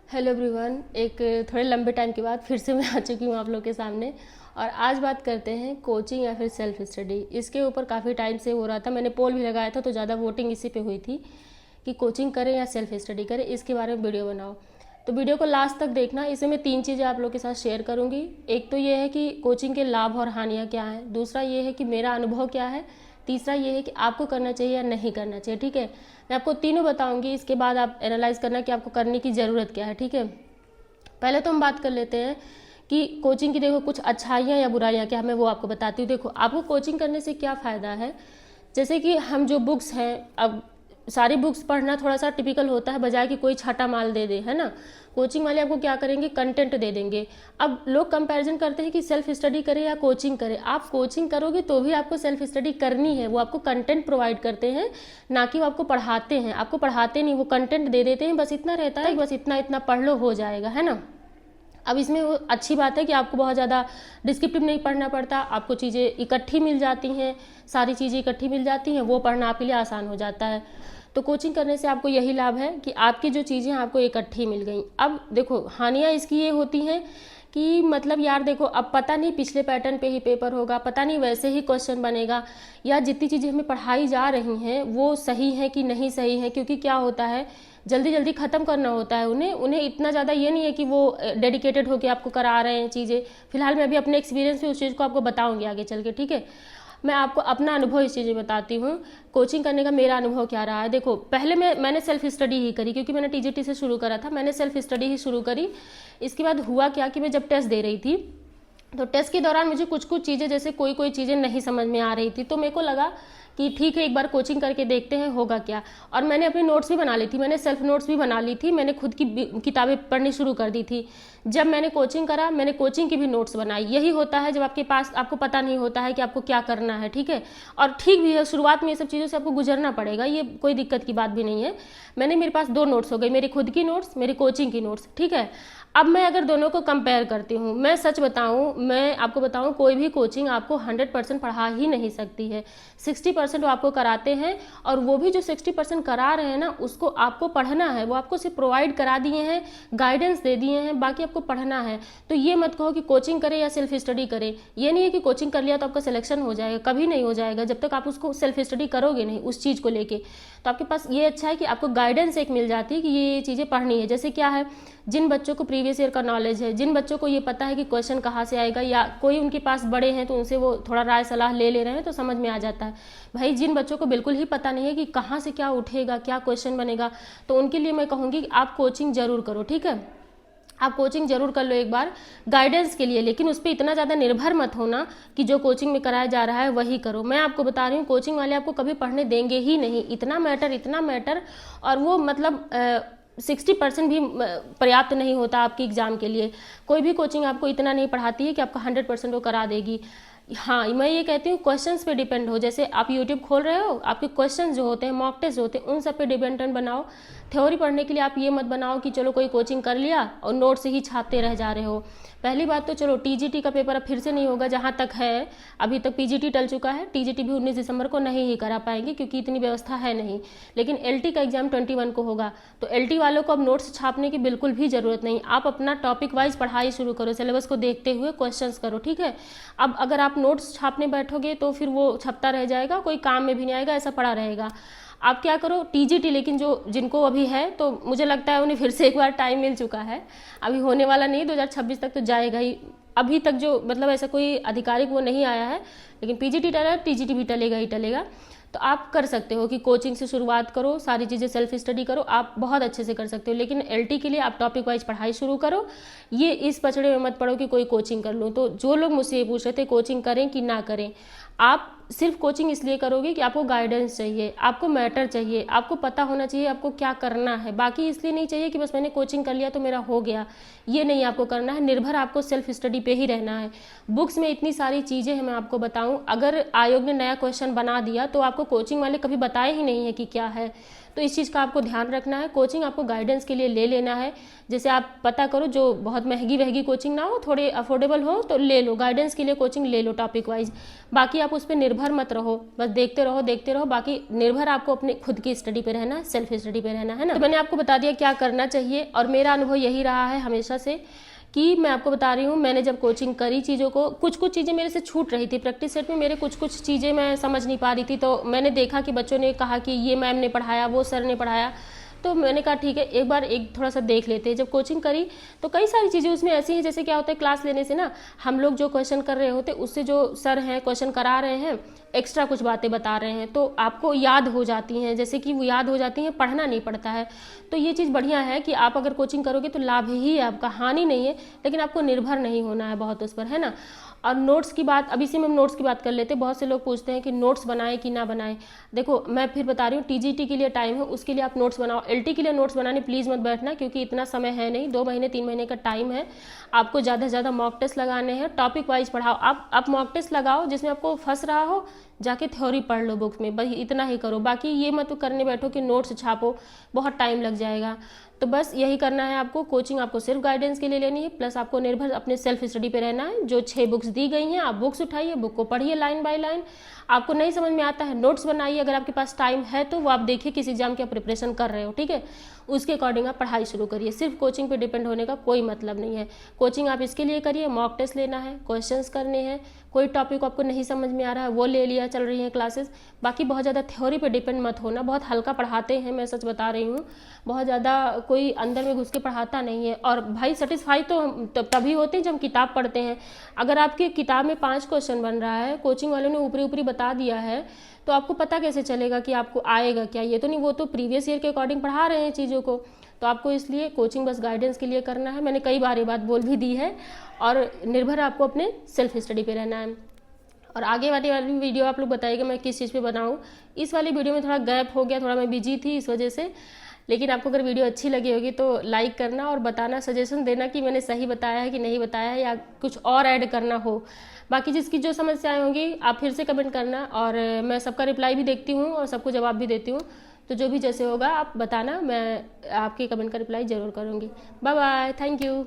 Hello everyone. एक थोड़े लंबे टाइम के बाद फिर से मैं आ चुकी हूँ आप लोग के सामने। और आज बात करते हैं कोचिंग या फिर सेल्फ स्टडी। इसके ऊपर काफ़ी टाइम से हो रहा था, मैंने पोल भी लगाया था तो ज़्यादा वोटिंग इसी पे हुई थी कि कोचिंग करें या सेल्फ स्टडी करें, इसके बारे में वीडियो बनाओ। तो वीडियो को लास्ट तक देखना। इसमें मैं 3 चीज़ें आप लोग के साथ शेयर करूँगी। एक तो ये है कि कोचिंग के लाभ और हानियाँ क्या हैं, दूसरा ये है कि मेरा अनुभव क्या है, तीसरा ये है कि आपको करना चाहिए या नहीं करना चाहिए। ठीक है, मैं आपको तीनों बताऊंगी, इसके बाद आप एनालाइज करना कि आपको करने की ज़रूरत क्या है। ठीक है, पहले तो हम बात कर लेते हैं कि कोचिंग की देखो कुछ अच्छाइयाँ या बुराइयाँ क्या, मैं वो आपको बताती हूँ। देखो आपको कोचिंग करने से क्या फ़ायदा है, जैसे कि हम जो बुक्स हैं, अब सारी बुक्स पढ़ना थोड़ा सा टिपिकल होता है, बजाय कि कोई छाटा माल दे दे, है ना। कोचिंग वाले आपको क्या करेंगे, कंटेंट दे देंगे। अब लोग कंपैरिजन करते हैं कि सेल्फ स्टडी करें या कोचिंग करें। आप कोचिंग करोगे तो भी आपको सेल्फ स्टडी करनी है, वो आपको कंटेंट प्रोवाइड करते हैं, ना कि वो आपको पढ़ाते हैं। आपको पढ़ाते नहीं, वो कंटेंट दे देते हैं, बस इतना रहता है, बस इतना इतना पढ़ लो हो जाएगा, है ना। अब इसमें वो अच्छी बात है कि आपको बहुत ज़्यादा डिस्क्रिप्टिव नहीं पढ़ना पड़ता, आपको चीज़ें इकट्ठी मिल जाती हैं, सारी चीज़ें इकट्ठी मिल जाती हैं, वो पढ़ना आपके लिए आसान हो जाता है। तो कोचिंग करने से आपको यही लाभ है कि आपकी जो चीज़ें आपको इकट्ठी मिल गई। अब देखो हानियाँ इसकी ये होती हैं कि मतलब यार देखो, अब पता नहीं पिछले पैटर्न पे ही पेपर होगा, पता नहीं वैसे ही क्वेश्चन बनेगा, या जितनी चीज़ें हमें पढ़ाई जा रही हैं वो सही है कि नहीं सही है। क्योंकि क्या होता है, जल्दी जल्दी ख़त्म करना होता है उन्हें उन्हें इतना ज़्यादा ये नहीं है कि वो डेडिकेटेड होकर आपको करा रहे हैं चीज़ें। फिलहाल मैं अभी अपने एक्सपीरियंस से उस चीज़ को आपको बताऊंगी आगे चल के। ठीक है, मैं आपको अपना अनुभव इस चीज़ में बताती हूँ। कोचिंग करने का मेरा अनुभव क्या रहा है। देखो पहले मैंने सेल्फ स्टडी ही करी, क्योंकि मैंने टीजीटी से शुरू करा था, मैंने सेल्फ स्टडी ही शुरू करी। इसके बाद हुआ क्या कि मैं जब टेस्ट दे रही थी, तो टेस्ट के दौरान मुझे कुछ कुछ चीज़ें, जैसे कोई चीज़ें नहीं समझ में आ रही थी, तो मेरे को लगा कि ठीक है एक बार कोचिंग करके देखते हैं होगा क्या। और मैंने अपनी नोट्स भी बना ली थी, मैंने सेल्फ नोट्स भी बना ली थी, मैंने खुद की किताबें पढ़नी शुरू कर दी थी। जब मैंने कोचिंग करा, मैंने कोचिंग की भी नोट्स बनाई। यही होता है जब आपके पास, आपको पता नहीं होता है कि आपको क्या करना है। ठीक है, और ठीक भी है, शुरुआत में ये सब चीज़ों से आपको गुजरना पड़ेगा, ये कोई दिक्कत की बात भी नहीं है। मेरे पास 2 नोट्स हो गई, मेरी खुद की नोट्स, मेरी कोचिंग की नोट्स। ठीक है, अब मैं अगर दोनों को कंपेयर करती हूँ, मैं सच बताऊँ, मैं आपको बताऊँ, कोई भी कोचिंग आपको 100% पढ़ा ही नहीं सकती है। 60% वो आपको कराते हैं, और वो भी जो 60% करा रहे हैं ना, उसको आपको पढ़ना है। वो आपको सिर्फ प्रोवाइड करा दिए हैं, गाइडेंस दे दिए हैं, बाकी आपको पढ़ना है। तो ये मत कहो कि कोचिंग करें या सेल्फ स्टडी करें। ये नहीं है कि कोचिंग कर लिया तो आपका सिलेक्शन हो जाएगा, कभी नहीं हो जाएगा जब तक आप उसको सेल्फ स्टडी करोगे नहीं उस चीज़ को लेके। तो आपके पास ये अच्छा है कि आपको गाइडेंस एक मिल जाती है कि ये चीज़ें पढ़नी है। जैसे क्या है, जिन बच्चों को प्रीवियस ईयर का नॉलेज है, जिन बच्चों को ये पता है कि क्वेश्चन कहाँ से आएगा, या कोई उनके पास बड़े हैं तो उनसे वो थोड़ा राय सलाह ले रहे हैं, तो समझ में आ जाता है। भाई जिन बच्चों को बिल्कुल ही पता नहीं है कि कहाँ से क्या उठेगा, क्या क्वेश्चन बनेगा, तो उनके लिए मैं कहूँगी कि आप कोचिंग जरूर करो। ठीक है, आप कोचिंग जरूर कर लो एक बार गाइडेंस के लिए, लेकिन उस पर इतना ज़्यादा निर्भर मत होना कि जो कोचिंग में कराया जा रहा है वही करो। मैं आपको बता रही हूँ, कोचिंग वाले आपको कभी पढ़ने देंगे ही नहीं, इतना मैटर। और वो मतलब 60% भी पर्याप्त नहीं होता आपकी एग्ज़ाम के लिए। कोई भी कोचिंग आपको इतना नहीं पढ़ाती है कि आपका 100% वो करा देगी। हाँ, मैं ये कहती हूँ क्वेश्चंस पे डिपेंड हो। जैसे आप यूट्यूब खोल रहे हो, आपके क्वेश्चंस जो होते हैं, मॉक टेस्ट जो होते हैं, उन सब पे डिपेंडेंट बनाओ। थ्योरी पढ़ने के लिए आप ये मत बनाओ कि चलो कोई कोचिंग कर लिया और नोट से ही छापते रह जा रहे हो। पहली बात तो चलो टीजीटी का पेपर अब फिर से नहीं होगा, जहाँ तक है अभी तक पीजीटी टल चुका है, टीजीटी भी 19 दिसंबर को नहीं ही करा पाएंगे क्योंकि इतनी व्यवस्था है नहीं। लेकिन एलटी का एग्जाम 21 को होगा, तो एलटी वालों को अब नोट्स छापने की बिल्कुल भी ज़रूरत नहीं। आप अपना टॉपिक वाइज पढ़ाई शुरू करो, सिलेबस को देखते हुए क्वेश्चंस करो। ठीक है, अब अगर आप नोट्स छापने बैठोगे तो फिर वो छपता रह जाएगा, कोई काम में भी नहीं आएगा, ऐसा पड़ा रहेगा। आप क्या करो, टीजीटी, लेकिन जो जिनको अभी है तो मुझे लगता है उन्हें फिर से एक बार टाइम मिल चुका है, अभी होने वाला नहीं, 2026 तक तो जाएगा ही। अभी तक जो मतलब ऐसा कोई आधिकारिक वो नहीं आया है, लेकिन पीजीटी टला, टीजीटी भी टलेगा ही टलेगा। तो आप कर सकते हो कि कोचिंग से शुरुआत करो, सारी चीज़ें सेल्फ स्टडी करो, आप बहुत अच्छे से कर सकते हो। लेकिन एलटी के लिए आप टॉपिक वाइज पढ़ाई शुरू करो, ये इस पचड़े में मत पड़ो कि कोई कोचिंग कर लूँ। तो जो लोग मुझसे ये पूछ रहे थे कोचिंग करें कि ना करें, आप सिर्फ कोचिंग इसलिए करोगे कि आपको गाइडेंस चाहिए, आपको मैटर चाहिए, आपको पता होना चाहिए आपको क्या करना है। बाकी इसलिए नहीं चाहिए कि बस मैंने कोचिंग कर लिया तो मेरा हो गया, ये नहीं आपको करना है। निर्भर आपको सेल्फ स्टडी पे ही रहना है। बुक्स में इतनी सारी चीज़ें हैं, मैं आपको बताऊं, अगर आयोग ने नया क्वेश्चन बना दिया तो आपको कोचिंग वाले कभी बताए ही नहीं है कि क्या है। तो इस चीज़ का आपको ध्यान रखना है। कोचिंग आपको गाइडेंस के लिए ले लेना है, जैसे आप पता करो जो बहुत महंगी कोचिंग ना हो, थोड़ी अफोर्डेबल हो तो ले लो, गाइडेंस के लिए कोचिंग ले लो टॉपिक वाइज। बाकी आप उस पर निर्भर मत रहो, बस देखते रहो, बाकी निर्भर आपको अपने खुद की स्टडी पे रहना है, सेल्फ स्टडी पे रहना है ना। तो मैंने आपको बता दिया क्या करना चाहिए, और मेरा अनुभव यही रहा है हमेशा से कि मैं आपको बता रही हूँ, मैंने जब कोचिंग करी चीज़ों को, कुछ चीज़ें मेरे से छूट रही थी प्रैक्टिस सेट में, मेरे कुछ चीज़ें मैं समझ नहीं पा रही थी, तो मैंने देखा कि बच्चों ने कहा कि ये मैम ने पढ़ाया, वो सर ने पढ़ाया, तो मैंने कहा ठीक है एक बार थोड़ा सा देख लेते हैं। जब कोचिंग करी तो कई सारी चीज़ें उसमें ऐसी हैं, जैसे क्या होता है क्लास लेने से ना, हम लोग जो क्वेश्चन कर रहे होते उससे जो सर हैं क्वेश्चन करा रहे हैं, एक्स्ट्रा कुछ बातें बता रहे हैं, तो आपको याद हो जाती हैं, जैसे कि वो याद हो जाती हैं, पढ़ना नहीं पड़ता है। तो ये चीज़ बढ़िया है कि आप अगर कोचिंग करोगे तो लाभ ही है आपका, हानि नहीं है, लेकिन आपको निर्भर नहीं होना है बहुत उस पर, है ना। और नोट्स की बात, अब इसी में हम नोट्स की बात कर लेते हैं। बहुत से लोग पूछते हैं कि नोट्स बनाएं कि ना बनाएं। देखो मैं फिर बता रही हूँ, टीजीटी के लिए टाइम है, उसके लिए आप नोट्स बनाओ। एलटी के लिए नोट्स बनाने प्लीज़ मत बैठना, क्योंकि इतना समय है नहीं, 2 महीने 3 महीने का टाइम है। आपको ज़्यादा से ज़्यादा मॉक टेस्ट लगाने हैं, टॉपिक वाइज पढ़ाओ। आप मॉक टेस्ट लगाओ जिसमें आपको फंस रहा हो, जाके थ्योरी पढ़ लो बुक्स में, बस इतना ही करो। बाकी ये मत करने बैठो कि नोट्स छापो, बहुत टाइम लग जाएगा। तो बस यही करना है आपको। कोचिंग आपको सिर्फ गाइडेंस के लिए लेनी है, प्लस आपको निर्भर अपने सेल्फ स्टडी पे रहना है। जो 6 बुक्स दी गई हैं आप बुक्स उठाइए, बुक को पढ़िए लाइन बाय लाइन। आपको नहीं समझ में आता है नोट्स बनाइए, अगर आपके पास टाइम है तो वो आप देखिए किस एग्जाम की आप प्रिपरेशन कर रहे हो, ठीक है, उसके अकॉर्डिंग आप पढ़ाई शुरू करिए। सिर्फ कोचिंग पे डिपेंड होने का कोई मतलब नहीं है। कोचिंग आप इसके लिए करिए, मॉक टेस्ट लेना है, क्वेश्चंस करने हैं, कोई टॉपिक आपको नहीं समझ में आ रहा है वो ले लिया, चल रही है क्लासेस। बाकी बहुत ज़्यादा थ्योरी पे डिपेंड मत होना, बहुत हल्का पढ़ाते हैं, मैं सच बता रही हूँ, बहुत ज़्यादा कोई अंदर में घुस के पढ़ाता नहीं है। और भाई सेटिस्फाई तो तभी होते हैं जब हम किताब पढ़ते हैं। अगर आपकी किताब में 5 क्वेश्चन बन रहा है, कोचिंग वालों ने ऊपरी ऊपरी बता दिया है, तो आपको पता कैसे चलेगा कि आपको आएगा क्या? ये तो नहीं, वो तो प्रीवियस ईयर के अकॉर्डिंग पढ़ा रहे हैं चीज़ों को। तो आपको इसलिए कोचिंग बस गाइडेंस के लिए करना है। मैंने कई बार ये बात बोल भी दी है, और निर्भर आपको अपने सेल्फ स्टडी पे रहना है। और आगे वाली वीडियो आप लोग बताइएगा मैं किस चीज़ पे बनाऊँ। इस वाली वीडियो में थोड़ा गैप हो गया, थोड़ा मैं बिजी थी इस वजह से। लेकिन आपको अगर वीडियो अच्छी लगी होगी तो लाइक करना और बताना, सजेशन देना कि मैंने सही बताया है कि नहीं बताया है, या कुछ और ऐड करना हो। बाकी जिसकी जो समस्याएं होंगी आप फिर से कमेंट करना, और मैं सबका रिप्लाई भी देखती हूँ और सबको जवाब भी देती हूँ। तो जो भी जैसे होगा आप बताना, मैं आपके कमेंट का रिप्लाई ज़रूर करूँगी। Bye bye, thank you.